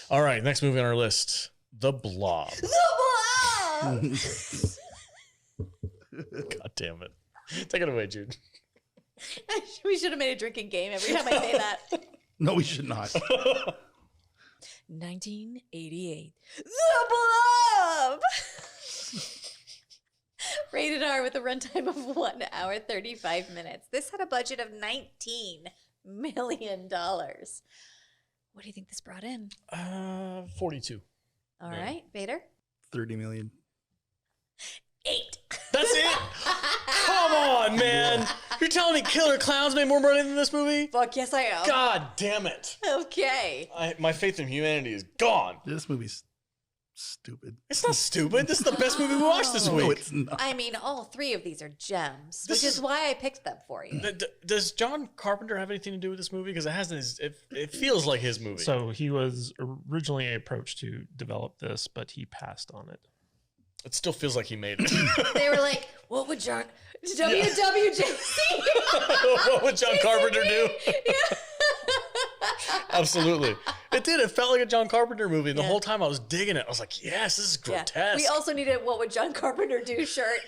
All right, next movie on our list, The Blob. The Blob! God damn it. Take it away, Jude. We should have made a drinking game every time I say that. No, we should not. 1988. The Blob! Rated R with a runtime of 1 hour, 35 minutes. This had a budget of $19 million. What do you think this brought in? 42. All right, Vader? 30 million. 8. That's it? Come on, man. You're telling me Killer Clowns made more money than this movie? Fuck yes, I am. God damn it. Okay. My faith in humanity is gone. This movie's stupid. It's not stupid. This is the best movie we watched this week. No, it's not. I mean, all 3 of these are gems, This which is is why I picked them for you. Does John Carpenter have anything to do with this movie? Because it hasn't. It feels like his movie. So he was originally approached to develop this, but he passed on it. It still feels like he made it. They were like, what would John... WWJC? What would John Carpenter do? Absolutely. It did. It felt like a John Carpenter movie. And the whole time I was digging it. I was like, yes, this is grotesque. We also needed What Would John Carpenter Do shirt.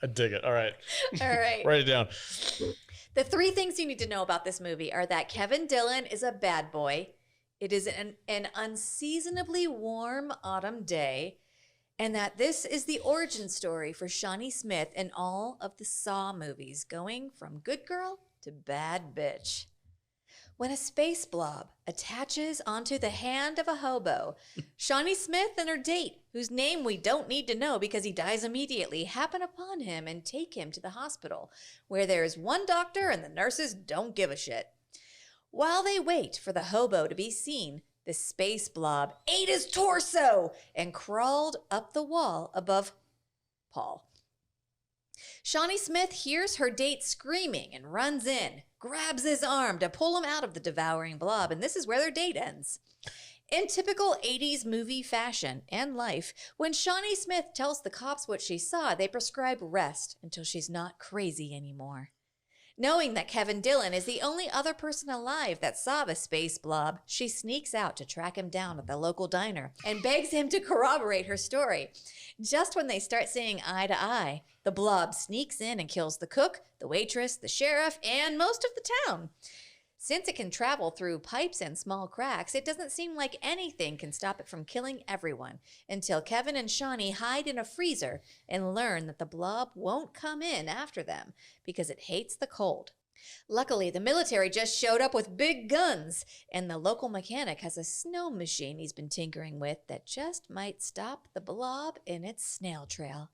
I dig it. All right. All right. Write it down. The 3 things you need to know about this movie are that Kevin Dillon is a bad boy. It is an unseasonably warm autumn day. And that this is the origin story for Shawnee Smith in all of the Saw movies, going from good girl to bad bitch. When a space blob attaches onto the hand of a hobo, Shawnee Smith and her date, whose name we don't need to know because he dies immediately, happen upon him and take him to the hospital, where there is one doctor and the nurses don't give a shit. While they wait for the hobo to be seen, the space blob ate his torso and crawled up the wall above Paul. Shawnee Smith hears her date screaming and runs in, grabs his arm to pull him out of the devouring blob, and this is where their date ends. In typical 80s movie fashion and life, when Shawnee Smith tells the cops what she saw, they prescribe rest until she's not crazy anymore. Knowing that Kevin Dillon is the only other person alive that saw the space blob, she sneaks out to track him down at the local diner and begs him to corroborate her story. Just when they start seeing eye to eye, the blob sneaks in and kills the cook, the waitress, the sheriff, and most of the town. Since it can travel through pipes and small cracks, it doesn't seem like anything can stop it from killing everyone until Kevin and Shawnee hide in a freezer and learn that the blob won't come in after them because it hates the cold. Luckily, the military just showed up with big guns, and the local mechanic has a snow machine he's been tinkering with that just might stop the blob in its snail trail.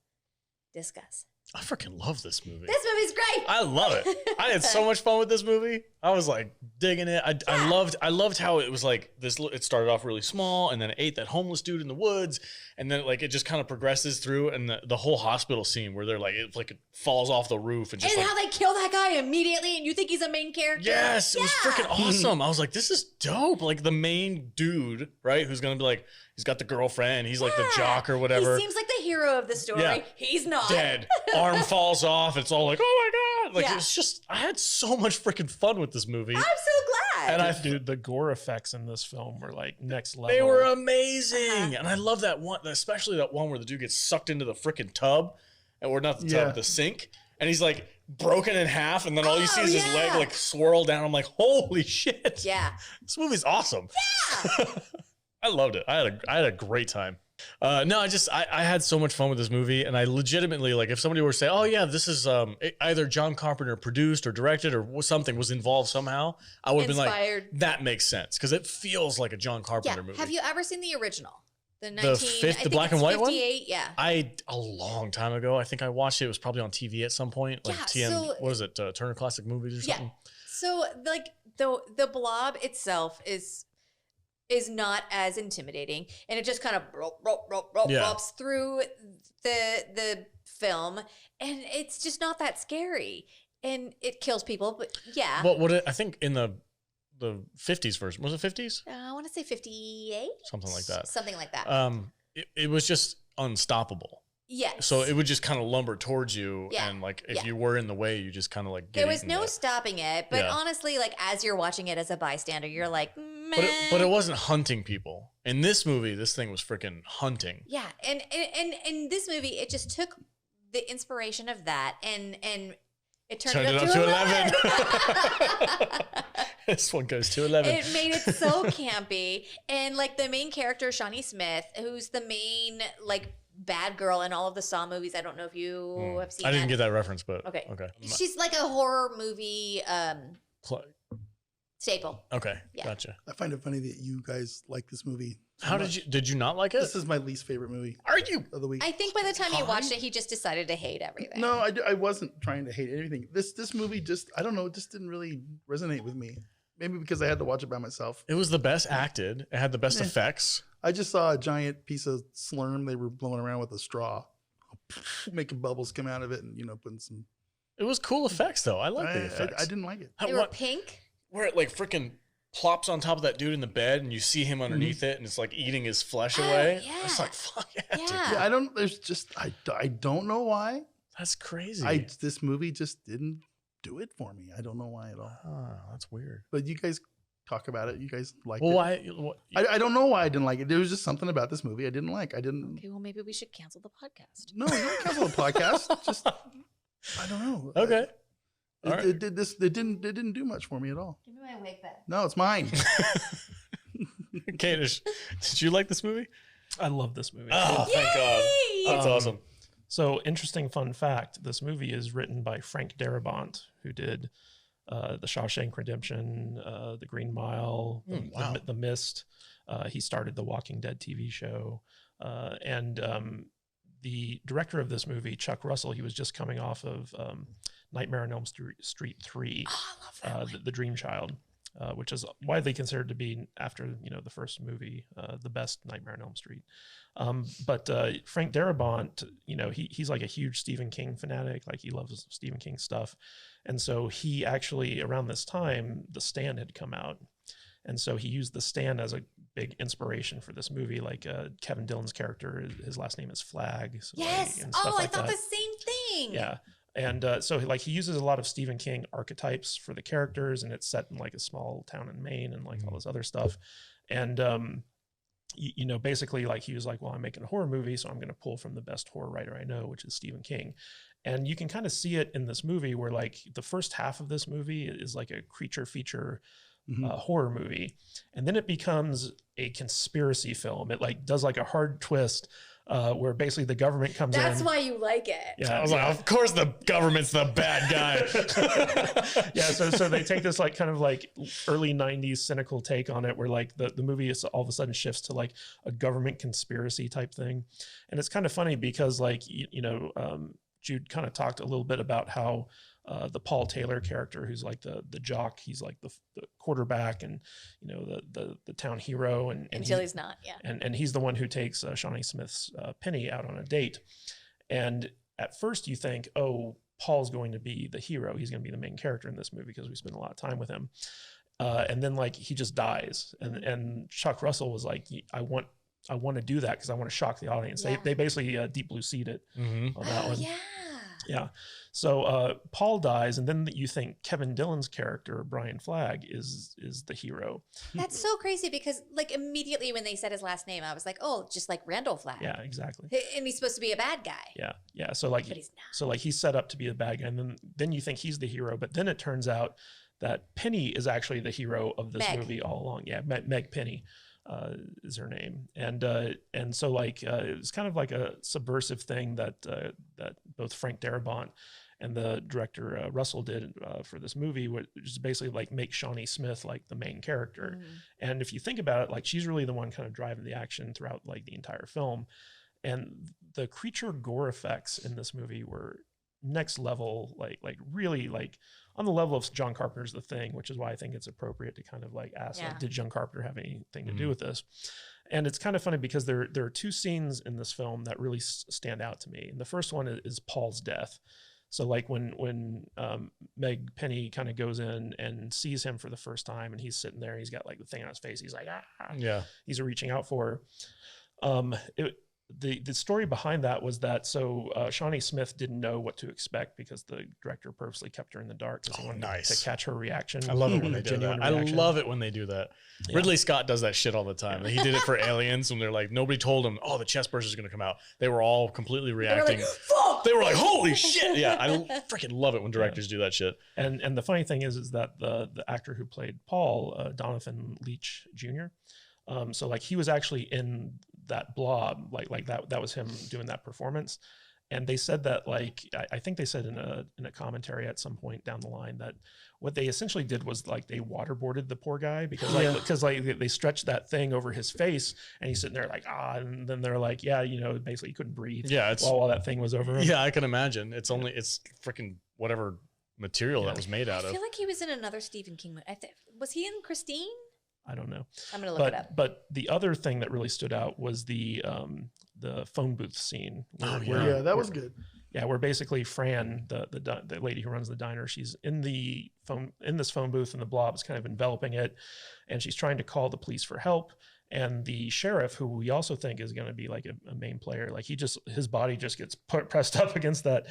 Discuss. I freaking love this movie. This movie's great. I love it. I had so much fun with this movie. I was like digging it. I loved how it was like this. It started off really small, and then it ate that homeless dude in the woods, and then it just kind of progresses through, and the whole hospital scene where they're like it falls off the roof and just how they kill that guy immediately, and you think he's a main character. Yes, it was freaking awesome. I was like, this is dope. Like the main dude, right? Who's gonna be like, he's got the girlfriend. He's like the jock or whatever. He seems like the hero of the story. Yeah. He's not. Dead. Arm falls off. It's all like, oh my God. Like, Yeah. it's just, I had so much freaking fun with this movie. I'm so glad. And Dude, the gore effects in this film were like next level. they were amazing. And I love that one, especially that one where the dude gets sucked into the freaking tub, or not the tub, the sink. And he's like broken in half. And then all you see is his leg like swirl down. I'm like, holy shit. Yeah. This movie's awesome. Yeah. I loved it. I had a great time. No, I had so much fun with this movie, and I legitimately, like, if somebody were to say, oh yeah, this is either John Carpenter produced or directed or something was involved somehow, I would have been like, that makes sense, because it feels like a John Carpenter movie. Have you ever seen the original? The black and white one? Yeah. A long time ago, I think I watched it. It was probably on TV at some point, like what was it, Turner Classic Movies or something? Yeah. So like the blob itself is not as intimidating, and it just kind of drops through the film, and it's just not that scary, and it kills people, but yeah. Well, I think in the 50s version, was it 50s? I want to say 58, something like that. Something like that. It was just unstoppable. Yes. So it would just kind of lumber towards you, Yeah. and like if Yeah. you were in the way, you just kind of like get there was eaten no up. stopping it, but Yeah. honestly, like as you're watching it as a bystander, you're like, meh. But it wasn't hunting people. In this movie, this thing was freaking hunting. Yeah, and in this movie, it just took the inspiration of that and it turned it up to 11. This one goes to 11. It made it so campy, and like the main character, Shawnee Smith, who's the main like bad girl in all of the Saw movies. I don't know if you have seen. I didn't that. get that reference, but Okay. Okay. She's like a horror movie staple. Okay. Yeah. Gotcha. I find it funny that you guys like this movie. so How much. did you not like it? This is my least favorite movie Are you? of the week. I think by the time he watched it, he just decided to hate everything. No, I wasn't trying to hate anything. This movie just, I don't know, it just didn't really resonate with me. Maybe because I had to watch it by myself. It was the best acted. It had the best Eh. effects. I just saw a giant piece of slurm they were blowing around with a straw, making bubbles come out of it, and putting some. It was cool effects though. I like the effects. I didn't like it. They were pink. Where it like freaking plops on top of that dude in the bed, and you see him underneath it, and it's like eating his flesh Oh, away. yeah. It's like fuck yeah, dude. Yeah. Yeah, I don't. There's just I don't know why. That's crazy. This movie just didn't do it for me. I don't know why at all. That's weird. But you guys talk about it. You guys like Well, it. why? I don't know why I didn't like it. There was just something about this movie I didn't like. I didn't. Okay, well maybe we should cancel the podcast. No, you don't cancel the podcast. Just I don't know. Okay. All right. It didn't do much for me at all. Give me my wig back. No, it's mine. Kate, did you like this movie? I love this movie. Oh, thank God. That's Um, awesome. So, interesting fun fact, this movie is written by Frank Darabont, who did The Shawshank Redemption, The Green Mile, wow. the Mist. He started the Walking Dead TV show. And the director of this movie, Chuck Russell, he was just coming off of Nightmare on Elm Street 3, Oh, I love that one. the Dream Child. Which is widely considered to be, after the first movie, the best Nightmare on Elm Street. But Frank Darabont, he's like a huge Stephen King fanatic. Like he loves Stephen King stuff, and so he actually, around this time, The Stand had come out, and so he used The Stand as a big inspiration for this movie. Like Kevin Dillon's character, his last name is Flag. So Yes. and stuff I like thought that. the same thing. Yeah. And so like he uses a lot of Stephen King archetypes for the characters, and it's set in like a small town in Maine and like all this other stuff. And basically like he was like, well, I'm making a horror movie, so I'm going to pull from the best horror writer I know, which is Stephen King. And you can kind of see it in this movie where like the first half of this movie is like a creature feature horror movie, and then it becomes a conspiracy film. It like does like a hard twist where basically the government comes in. That's why you like it. Yeah, I was like, of course the government's the bad guy. Yeah, so they take this like kind of like early 90s cynical take on it, where like the movie is all of a sudden shifts to like a government conspiracy type thing. And it's kind of funny because like Jude kind of talked a little bit about how the Paul Taylor character, who's like the jock, he's like the quarterback and the town hero, and Until he's not, yeah. and he's the one who takes Shawnee Smith's Penny out on a date. And at first you think, oh, Paul's going to be the hero, he's going to be the main character in this movie because we spend a lot of time with him, and then like he just dies, and Chuck Russell was like, I want to do that because I want to shock the audience. Yeah. They basically Deep Blue Sea'd it on that one. Yeah. Yeah. So Paul dies, and then you think Kevin Dillon's character, Brian Flagg, is the hero. That's so crazy because like immediately when they said his last name, I was like, oh, just like Randall Flagg. Yeah, exactly. And he's supposed to be a bad guy. Yeah, yeah. So like, But he's not. so like he's set up to be the bad guy, and then you think he's the hero, but then it turns out that Penny is actually the hero of this Meg. movie all along. Yeah, Meg Penny is her name, and so like it's kind of like a subversive thing that both Frank Darabont and the director Russell did for this movie, which is basically like make Shawnee Smith like the main character. And if you think about it, like she's really the one kind of driving the action throughout like the entire film. And the creature gore effects in this movie were next level, like really like on the level of John Carpenter's The Thing, which is why I think it's appropriate to kind of like ask, like, did John Carpenter have anything to do with this? And it's kind of funny because there are two scenes in this film that really stand out to me. And the first one is Paul's death. So like when Meg Penny kind of goes in and sees him for the first time, and he's sitting there, and he's got like the thing on his face. He's like, Yeah. he's reaching out for her. the story behind that was that Shawnee Smith didn't know what to expect because the director purposely kept her in the dark because he wanted to catch her reaction. I love it when they do that. Genuine I reaction. love it when they do that. Yeah. Ridley Scott does that shit all the time. He did it for Aliens when they're like, nobody told him, oh, the chest burster is going to come out. They were all completely reacting. They were like, holy shit. Yeah, I freaking love it when directors do that shit. And the funny thing is that the actor who played Paul, Donovan Leitch Jr., so like he was actually in that Blob, like that was him doing that performance. And they said that, like, I think they said in a commentary at some point down the line that what they essentially did was like they waterboarded the poor guy because they stretched that thing over his face and he's sitting there like, and then they're like, yeah, you know, basically he couldn't breathe while that thing was over him. Yeah, I can imagine. It's freaking whatever material that was made out of. I feel like he was in another Stephen King movie. Was he in Christine? I don't know. I'm gonna look it up. But the other thing that really stood out was the phone booth scene. That was good. Yeah, where basically Fran, the lady who runs the diner, she's in this phone booth, and the Blob is kind of enveloping it, and she's trying to call the police for help. And the sheriff, who we also think is going to be like a main player, like his body just gets pressed up against that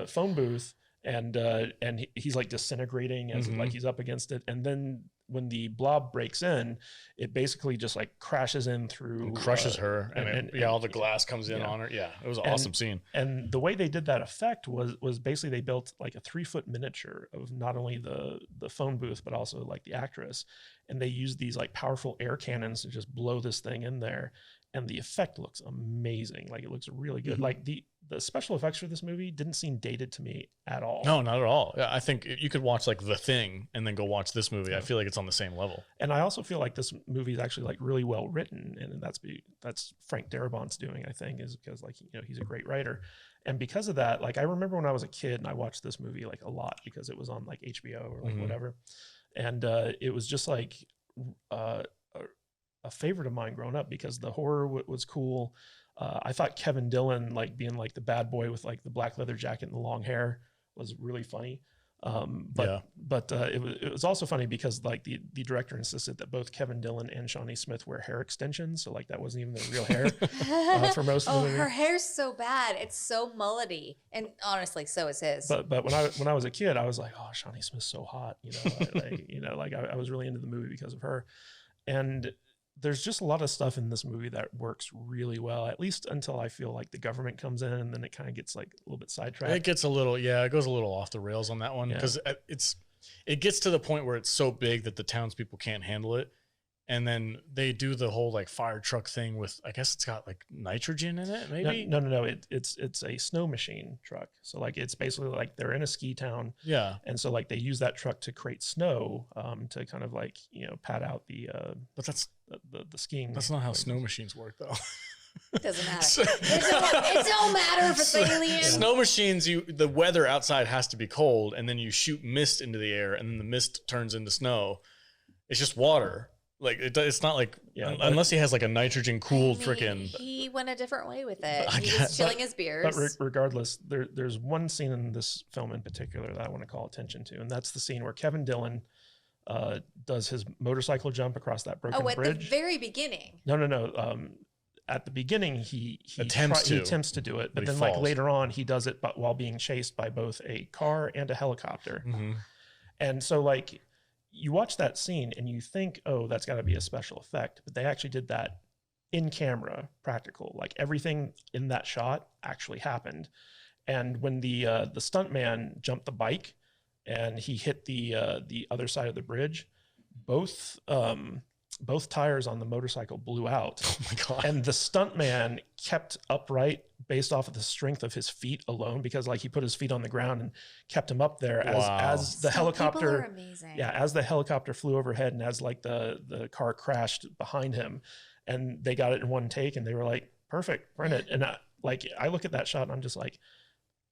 phone booth, and he's like disintegrating as like he's up against it, and then when the Blob breaks in, it basically just like crashes in through and crushes her, and all the glass comes in on her. Yeah, it was an awesome scene. And the way they did that effect was basically they built like a 3-foot miniature of not only the phone booth but also like the actress, and they used these like powerful air cannons to just blow this thing in there, and the effect looks amazing. Like it looks really good. Like the special effects for this movie didn't seem dated to me at all. No, not at all. Yeah, I think you could watch like The Thing and then go watch this movie. I feel like it's on the same level. And I also feel like this movie is actually like really well written, and that's Frank Darabont's doing, I think, is because like, you know, he's a great writer. And because of that, like I remember when I was a kid and I watched this movie like a lot because it was on like HBO or like whatever. And it was just like a favorite of mine growing up because the horror was cool. I thought Kevin Dillon, like being like the bad boy with like the black leather jacket and the long hair, was really funny. But it was also funny because like the director insisted that both Kevin Dillon and Shawnee Smith wear hair extensions, so like that wasn't even their real hair for most of the movie. Her hair's so bad; it's so mullety, and honestly, so is his. But when I was a kid, I was like, oh, Shawnee Smith's so hot, you know, I was really into the movie because of her, and there's just a lot of stuff in this movie that works really well, at least until I feel like the government comes in and then it kind of gets like a little bit sidetracked. It gets it goes a little off the rails on that one because it gets to the point where it's so big that the townspeople can't handle it. And then they do the whole like fire truck thing with, I guess it's got like nitrogen in it, maybe? No. It's a snow machine truck. So like it's basically like they're in a ski town. Yeah. And so like they use that truck to create snow to kind of like, you know, pad out but that's the skiing. That's not how snow machines work though. It doesn't matter. It don't matter if it's alien. Snow machines, the weather outside has to be cold, and then you shoot mist into the air, and then the mist turns into snow. It's just water. Like it's not like unless he has like a nitrogen cooled frickin'. He went a different way with it. He was chilling his beers. But regardless, there's one scene in this film in particular that I want to call attention to, and that's the scene where Kevin Dillon does his motorcycle jump across that broken bridge. At the very beginning. No. At the beginning, he attempts to do it, but then like later on, he does it, but while being chased by both a car and a helicopter. Mm-hmm. And so like you watch that scene and you think, oh, that's got to be a special effect, but they actually did that in camera, practical. Like everything in that shot actually happened. And when the stuntman jumped the bike and he hit the other side of the bridge, both tires on the motorcycle blew out. Oh my God. And the stuntman kept upright based off of the strength of his feet alone, because like he put his feet on the ground and kept him up there as the helicopter. As the helicopter flew overhead and as like the car crashed behind him, and they got it in one take and they were like, perfect, print it. And I look at that shot and I'm just like,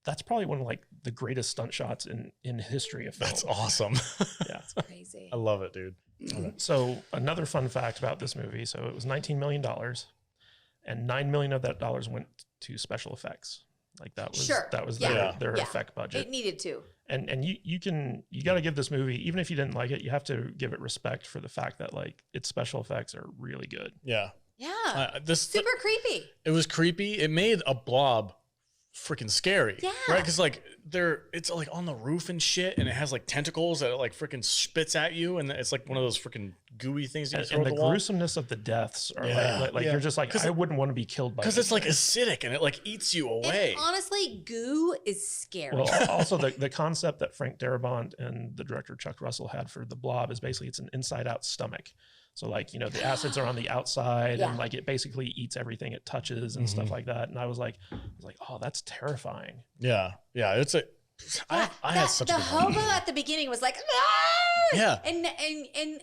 that's probably one of like the greatest stunt shots in history of film. That's awesome. Yeah, it's crazy. I love it, dude. So another fun fact about this movie. So it was $19 million and $9 million of that dollars went to special effects. Like that was their effect budget. It needed to. And you got to give this movie, even if you didn't like it, you have to give it respect for the fact that like its special effects are really good. Yeah. Yeah. Super creepy. It was creepy. It made a Blob freaking scary. Yeah. Right? Because like it's like on the roof and shit, and it has like tentacles that it like freaking spits at you, and it's like one of those freaking gooey things you can throw and at the the wall. gruesomeness of the deaths are Yeah. like you're just like, I wouldn't want to be killed by Because this it's like thing. acidic and it like eats you away. And honestly, goo is scary. Well, also the concept that Frank Darabont and the director Chuck Russell had for the Blob is basically it's an inside out stomach. So like, the acids are on the outside Yeah. and like it basically eats everything it touches and stuff like that. And I was like, oh, that's terrifying. Yeah. It's a. I had such a the good time. hobo at the beginning was like, "Ah!" Yeah. and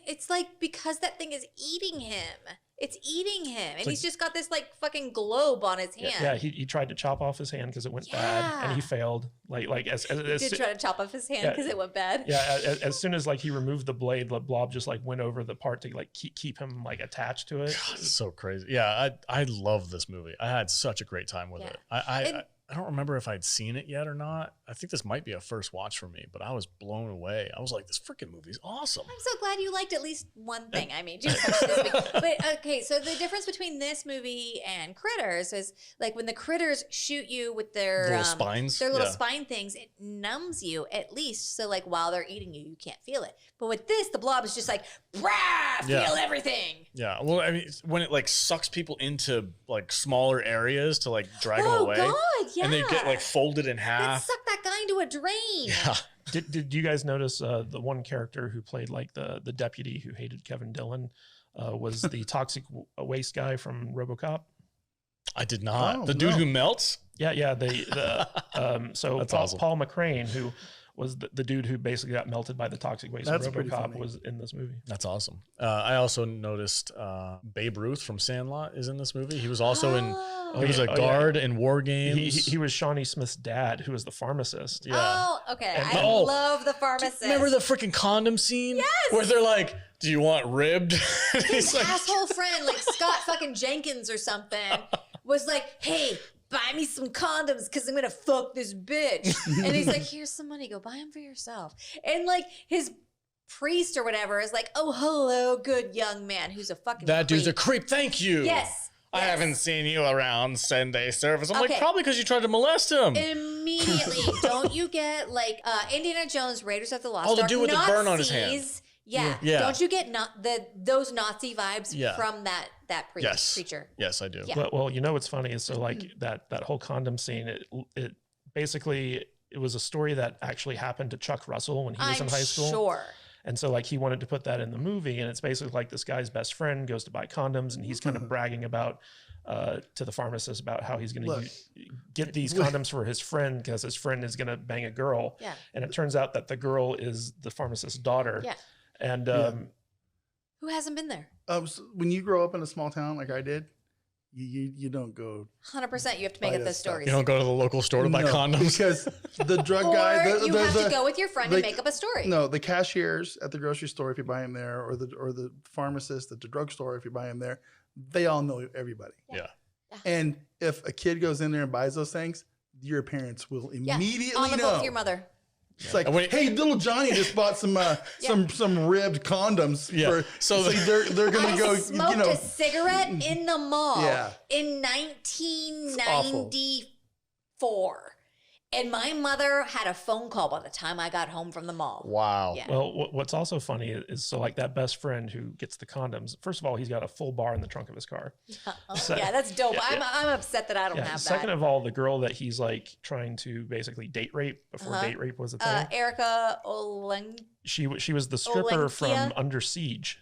it's like because that thing is eating him. It's eating him, and he's just got this like fucking globe on his hand. Yeah, he tried to chop off his hand because it went bad, and he failed. Like as He did try to chop off his hand because it went bad. Yeah, as soon as like he removed the blade, the Blob just like went over the part to like keep him like attached to it. God, it's so crazy. Yeah, I love this movie. I had such a great time with it. I don't remember if I'd seen it yet or not. I think this might be a first watch for me, but I was blown away. I was like, this freaking movie's awesome. I'm so glad you liked at least one thing I made you watch this week. But okay, so the difference between this movie and Critters is like when the critters shoot you with their Little spines? their little Yeah. spine things, it numbs you at least. So like while they're eating you, you can't feel it. But with this, the Blob is just like, "Brah, feel Yeah. everything." Yeah, well, I mean, it's when it like sucks people into like smaller areas to like drag them away, God, yeah. and they get like folded in That half. sucked that guy into a drain. Yeah, Did you guys notice the one character who played like the deputy who hated Kevin Dillon was the toxic waste guy from RoboCop? I did not. Oh, The dude no. who melts. Yeah. So That's Paul, awesome. Paul McCrane, who was the dude who basically got melted by the toxic waste That's in pretty RoboCop, funny. was in this movie. That's awesome. I also noticed Babe Ruth from Sandlot is in this movie. He was also in. He was a Oh, yeah. guard in War Games. He was Shawnee Smith's dad, who was the pharmacist. Yeah. Oh, okay. And- I oh, love the pharmacist. Remember the freaking condom scene? Yes! Where they're like, "Do you want ribbed?" And his he's like, asshole friend, like Scott fucking Jenkins or something, was like, "Hey, buy me some condoms because I'm gonna fuck this bitch." And he's like, "Here's some money. Go buy them for yourself." And like his priest or whatever is like, "Oh, hello, good young man," who's a fucking "That dude's a creep. creep. Thank you." Yes. I yes. haven't seen you around Sunday service. I'm Okay. like, probably because you tried to molest him. Immediately, don't you get like Indiana Jones, Raiders of the Lost Oh, the Ark, dude with the burn on his hand. Nazis. Yeah. Yeah. Don't you get those Nazi vibes Yeah. from that Yes. creature? Yes, I do. Yeah. Well, you know what's funny is so like that whole condom scene. It basically it was a story that actually happened to Chuck Russell when he was in high school. Sure. And so like he wanted to put that in the movie, and it's basically like this guy's best friend goes to buy condoms, and he's kind of bragging about to the pharmacist about how he's going Look. to get these condoms for his friend because his friend is going to bang a girl. Yeah. And it turns out that the girl is the pharmacist's daughter. Yeah. And Who hasn't been there? So when you grow up in a small town like I did, you don't go 100%. You have to make Buy up that those stuff. stories. You don't go to the local store to buy No, condoms. because the drug Or guy. you have to go with your friend and make up a story. No, the cashiers at the grocery store, if you buy them there, or the pharmacist at the drugstore, if you buy them there, they all know everybody. Yeah. And if a kid goes in there and buys those things, your parents will Yeah. immediately On the know. phone with your mother. It's like, And when- hey, little Johnny just bought some ribbed condoms. Yeah. So So they're gonna I go. smoked a cigarette in the mall Yeah. in 1994. And my mother had a phone call by the time I got home from the mall. Wow. Yeah. well, what's also funny is so like that best friend who gets the condoms. First of all, he's got a full bar in the trunk of his car. Yeah, that's dope. I'm upset that I don't have Second that. of all, the girl that he's like trying to basically date rape before date rape was a thing. Erica Oleng. She was the stripper from Olenkia? Under Siege.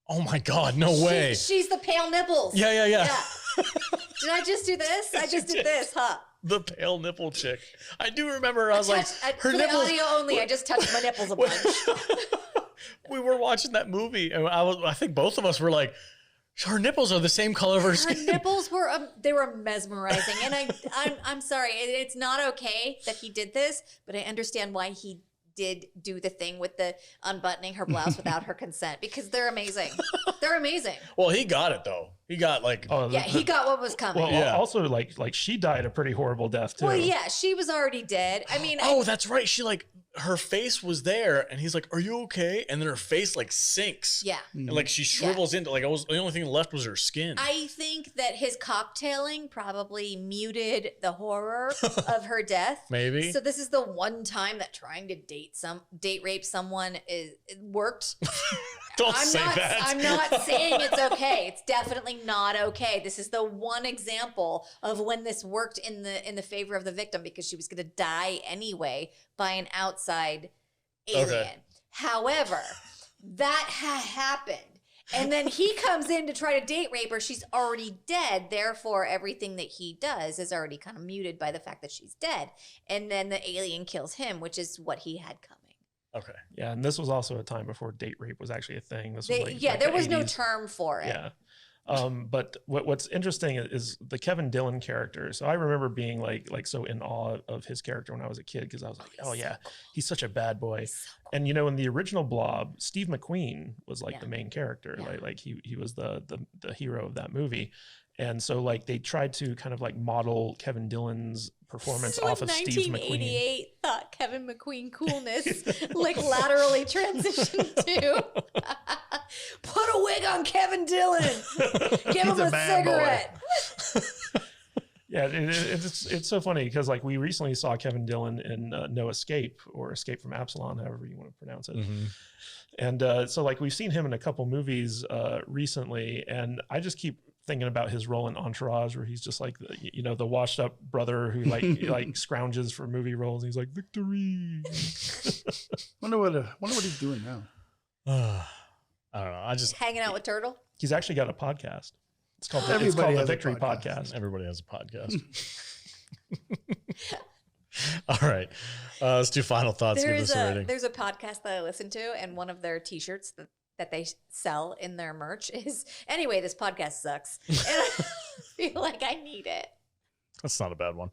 Oh my God. No way. She's the pale nipples. Yeah. Did I just do this? I just did this, huh? The pale nipple chick. I do remember. I was like, For the audio only, I just touched my nipples a bunch. we were watching that movie, and I think both of us were like, her nipples are the same color of her Her skin. nipples were they were mesmerizing, and I'm sorry, it's not okay that he did this, but I understand why he did do the thing with the unbuttoning her blouse without her consent because they're amazing. They're amazing. Well, he got it though. He got like. Oh, Yeah, he got what was coming. well, Yeah. also like she died a pretty horrible death too. Well, yeah, she was already dead. I mean, Oh, that's right. She like her face was there, and he's like, "Are you okay?" And then her face like sinks. Yeah. And like she shrivels into like the only thing left was her skin. I think that his cocktailing probably muted the horror of her death. Maybe. So this is the one time that trying to date rape someone worked. Don't say that. I'm not saying it's okay. It's definitely not okay. This is the one example of when this worked in the favor of the victim, because she was going to die anyway by an outside alien. Okay. However, that happened. And then he comes in to try to date rape her. She's already dead. Therefore, everything that he does is already kind of muted by the fact that she's dead. And then the alien kills him, which is what he had coming. Okay. Yeah, and this was also a time before date rape was actually a thing. This was like there the was no 80s. term for it. Yeah. But what's interesting is the Kevin Dillon character. So I remember being like so in awe of his character when I was a kid, because I was like, oh yeah, he's such a bad boy. So cool. And you know, in the original Blob, Steve McQueen was like Yeah. the main character. Yeah. Like he was the hero of that movie. And so like they tried to kind of like model Kevin Dillon's performance off of Steve McQueen. 1988 thought Kevin McQueen coolness like laterally transitioned to put a wig on Kevin Dillon. Give him a bad boy. cigarette. Yeah, it's so funny because like we recently saw Kevin Dillon in No Escape, or Escape from Absalom, however you want to pronounce it. Mm-hmm. And so like we've seen him in a couple movies recently, and I just keep thinking about his role in Entourage, where he's just like the washed up brother who like scrounges for movie roles. And he's like, victory. Wonder what he's doing now. I don't know. I just Hanging out with Turtle. He's actually got a podcast. It's called Everybody the has a Victory podcast. Podcast. everybody has a podcast. All right. Let's do final thoughts. Give this a rating. There's a podcast that I listen to, and one of their t-shirts that they sell in their merch is, anyway, this podcast sucks. And I feel like I need it. That's not a bad one.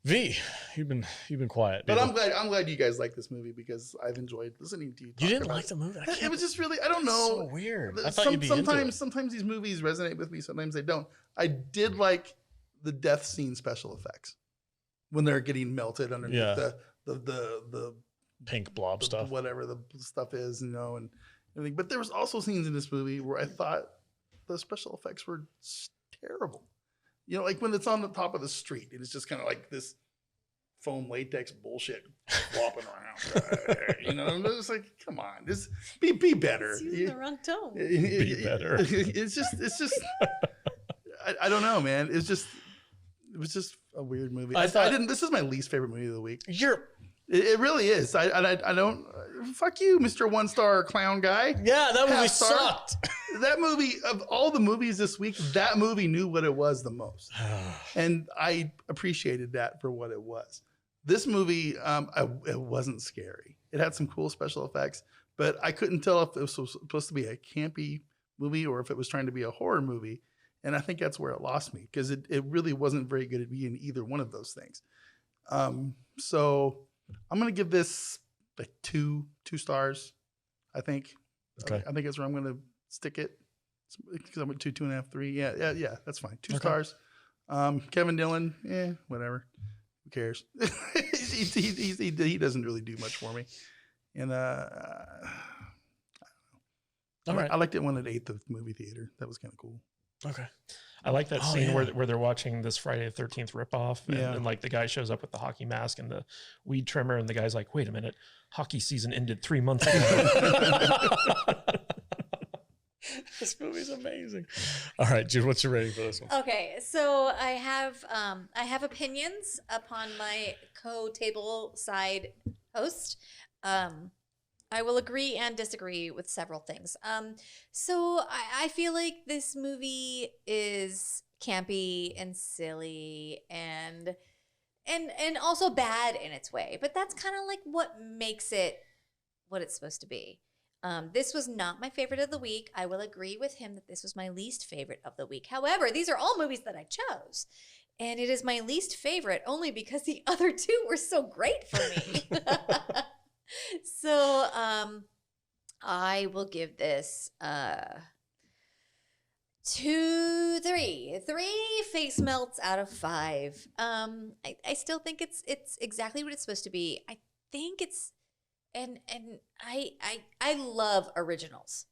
V, you've been quiet. But baby. I'm glad you guys like this movie, because I've enjoyed listening to you. You talk didn't about like the movie? I It was just really, I don't know. so weird. I thought you'd be into it. Sometimes these movies resonate with me. Sometimes they don't. I did like the death scene special effects when they're getting melted underneath Yeah. the Pink blob stuff. whatever the stuff is, and everything. But there was also scenes in this movie where I thought the special effects were terrible. Like when it's on the top of the street, and it's just kind of like this foam latex bullshit flopping around. I'm just like, come on, just be better. It's using the wrong tone. Be better. It's just. I don't know, man. It was just a weird movie. I thought- this is my least favorite movie of the week. You're It really is. I don't. Fuck you, Mr. 1-star clown guy. yeah, that movie Half-star. sucked. That movie, of all the movies this week, that movie knew what it was the most, and I appreciated that for what it was. This movie, it wasn't scary. It had some cool special effects, but I couldn't tell if it was supposed to be a campy movie or if it was trying to be a horror movie. And I think that's where it lost me, because it really wasn't very good at being either one of those things. So I'm going to give this like two stars, I think. Okay. I think that's where I'm going to stick it, because I'm at 2.5, 3. Yeah, that's fine. 2 Okay. stars. Kevin Dillon, whatever. Who cares? he doesn't really do much for me. And All right. I liked it when it ate the movie theater. That was kind of cool. Okay. I like that Oh, scene yeah. where they're watching this Friday the 13th ripoff, Yeah. and like the guy shows up with the hockey mask and the weed trimmer, and the guy's like, wait a minute, hockey season ended 3 months ago. This movie's amazing. All right, Jude, what's your rating for this one? Okay, so I have opinions upon my co-table side host. I will agree and disagree with several things. So I feel like this movie is campy and silly and also bad in its way, but that's kind of like what makes it what it's supposed to be. This was not my favorite of the week. I will agree with him that this was my least favorite of the week. However, these are all movies that I chose, and it is my least favorite only because the other two were so great for me. So I will give this 3 face melts out of 5. I still think it's exactly what it's supposed to be. think it's and I love originals,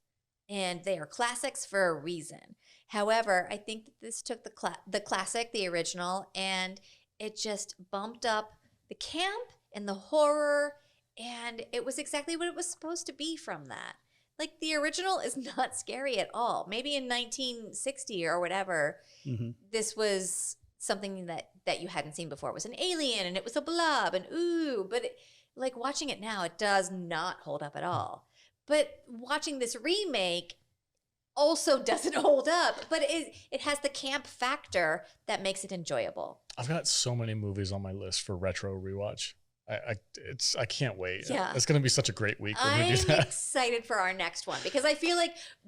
and they are classics for a reason. However, I think that this took the classic, the original, and it just bumped up the camp and the horror, and it was exactly what it was supposed to be from that. Like, the original is not scary at all. Maybe in 1960 or whatever, this was something that you hadn't seen before. It was an alien, and it was a blob, and ooh, but like watching it now, it does not hold up at all. But watching this remake also doesn't hold up, but it has the camp factor that makes it enjoyable. I've got so many movies on my list for retro rewatch. I can't wait. Yeah. It's going to be such a great week when we do I'm that. excited for our next one, because I feel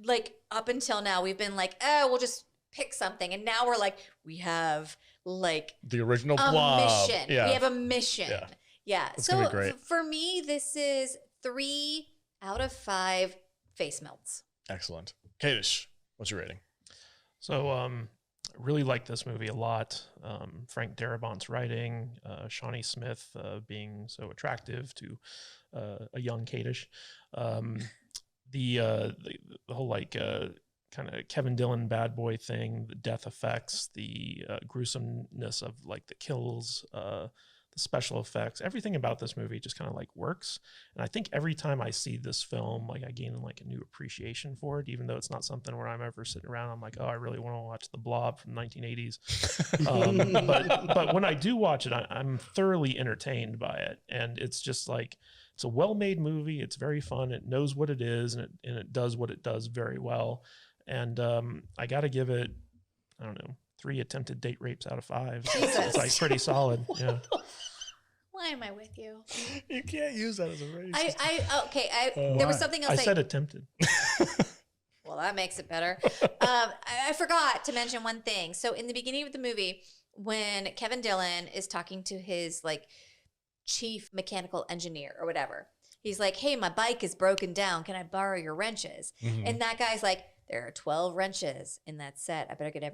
like up until now we've been like, oh, we'll just pick something, and now we're like, we have like The original a Blob. mission. Yeah. We have a mission. Yeah. It's gonna So be great. for me, this is 3 out of 5 face melts. Excellent. Kadish, what's your rating? So really like this movie a lot. Frank Darabont's writing, Shawnee Smith being so attractive to a young Kadish. The whole like kind of Kevin Dillon bad boy thing, the death effects, the gruesomeness of like the kills, the special effects, everything about this movie just kind of like works. And I think every time I see this film, like I gain like a new appreciation for it, even though it's not something where I'm ever sitting around, I'm like, oh, I really want to watch The Blob from the 1980s. But when I do watch it, I'm thoroughly entertained by it. And it's just like, it's a well-made movie. It's very fun. It knows what it is, and it does what it does very well. And I got to give it, I don't know, 3 attempted date rapes out of 5. It's like pretty solid. Yeah. Why am I with you? You can't use that as a rating. There was something else I said attempted. Well, that makes it better. I forgot to mention one thing. So in the beginning of the movie, when Kevin Dillon is talking to his like chief mechanical engineer or whatever, he's like, hey, my bike is broken down. Can I borrow your wrenches? And that guy's like, there are 12 wrenches in that set. I better get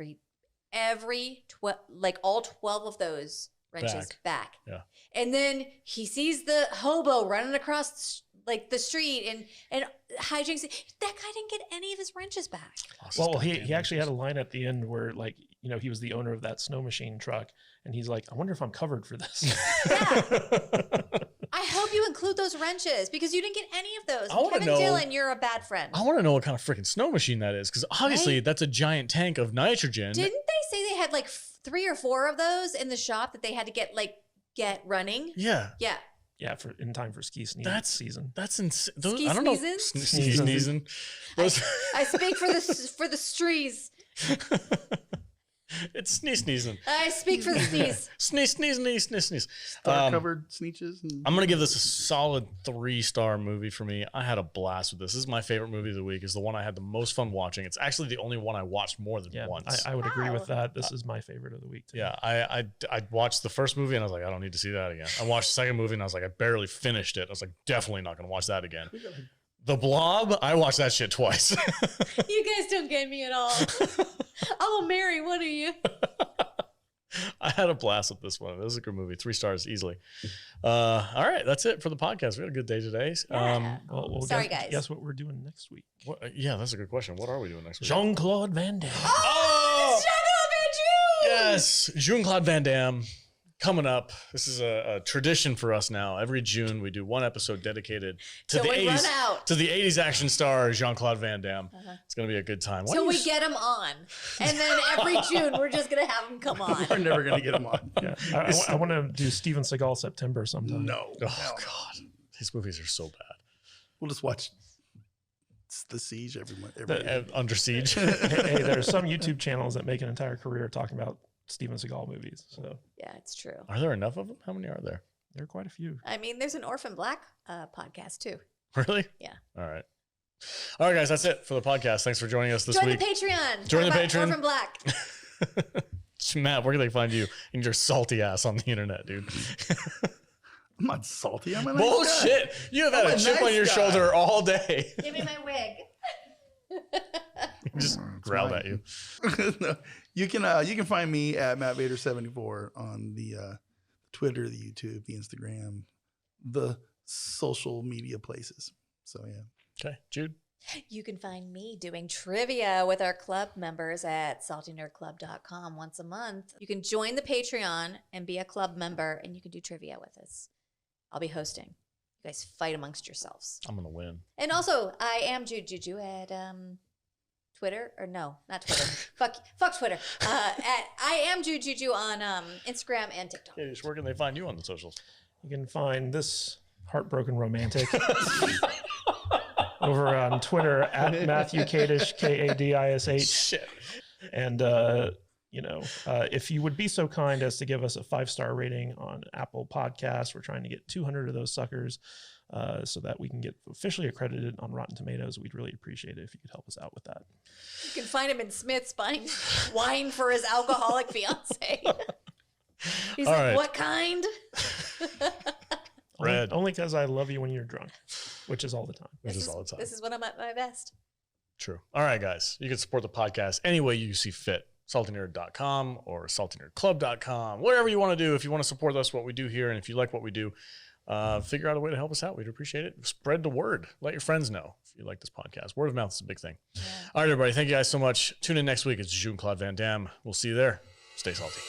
all 12 of those wrenches back. Yeah. And then he sees the hobo running across like the street and hijinks. That guy didn't get any of his wrenches back. Well, he actually had a line at the end where, like, you know, he was the owner of that snow machine truck, and he's like, I wonder if I'm covered for this. Yeah. I hope you include those wrenches, because you didn't get any of those. I wanna Kevin know- Dillon, you're a bad friend. I want to know what kind of freaking snow machine that is, because obviously Right? that's a giant tank of nitrogen. Didn't they say they had like 3 or 4 of those in the shop that they had to get running? Yeah. Yeah. Yeah, in time for ski season. That's insane. Ski I don't know. sneezing? Ski sneezing. Those- I speak for the strees. It's sneezing. I speak for the sneeze. Sneeze. Star-covered sneeches. I'm gonna give this a solid 3-star movie for me. I had a blast with this. This is my favorite movie of the week. It's the one I had the most fun watching. It's actually the only one I watched more than once. I would agree with Wow. that. This is my favorite of the week, too. Yeah, I watched the first movie and I was like, I don't need to see that again. I watched the second movie and I was like, I barely finished it. I was like, definitely not gonna watch that again. The Blob, I watched that shit twice. You guys don't get me at all. I will marry one of you. I had a blast with this one. It was a good movie. 3 stars easily. All right, that's it for the podcast. We had a good day today. Yeah. Well, Sorry, guess, guys. Guess what we're doing next week? Yeah, that's a good question. What are we doing next week? Jean-Claude Van Damme. Oh! Jean-Claude Van Damme! Yes, Jean-Claude Van Damme coming up. This is a tradition for us now. Every June we do one episode dedicated to Till the we 80s run out. to the 80s action star Jean-Claude Van Damme. It's going to be a good time. Till we get him on. And then every June, we're just going to have him come on. We're never going to get them on. Yeah, I want to do Steven Seagal September sometime. No. Oh god. His movies are so bad. We'll just watch The Siege every year. Under Siege. Hey, there are some YouTube channels that make an entire career talking about Steven Seagal movies. So Yeah, it's true. Are there enough of them? How many are there? there are quite a few. I mean, there's an Orphan Black podcast, too. Really? Yeah. All right. All right, guys, that's it for the podcast. Thanks for joining us this Join week. the Patreon. Join Talk the about Patreon. Orphan Black. Matt, where can they find you and your salty ass on the internet, dude? I'm not salty. I'm a nice Bullshit. guy. You have had I'm a a chip nice on your guy. shoulder all day. Give me my wig. Just growled at you. No, you can find me at Matt Vader 74 on the Twitter, the YouTube, the Instagram, the social media places. So yeah. Okay, Jude. You can find me doing trivia with our club members at saltynerdclub.com once a month. You can join the Patreon and be a club member, and you can do trivia with us. I'll be hosting. You guys fight amongst yourselves. I'm going to win. And also, I am Jude Juju at Twitter. Or no, not Twitter. fuck Twitter. I am Jude Juju on Instagram and TikTok. Katie, where can they find you on the socials? You can find this heartbroken romantic over on Twitter at Matthew Kadish, Kadish. Shit. And, if you would be so kind as to give us a 5-star rating on Apple Podcasts, we're trying to get 200 of those suckers so that we can get officially accredited on Rotten Tomatoes. We'd really appreciate it if you could help us out with that. You can find him in Smith's buying wine for his alcoholic fiance. He's All like, right. what kind? Red. Only because I love you when you're drunk, which is all the time. Which is all the time. This is when I'm at my best. True. All right, guys. You can support the podcast any way you see fit. saltynerd.com or saltynerdclub.com. Whatever you want to do. If you want to support us, what we do here, and if you like what we do, figure out a way to help us out. We'd appreciate it. Spread the word. Let your friends know if you like this podcast. Word of mouth is a big thing. Yeah. All right, everybody. Thank you guys so much. Tune in next week. It's Jean-Claude Van Damme. We'll see you there. Stay salty.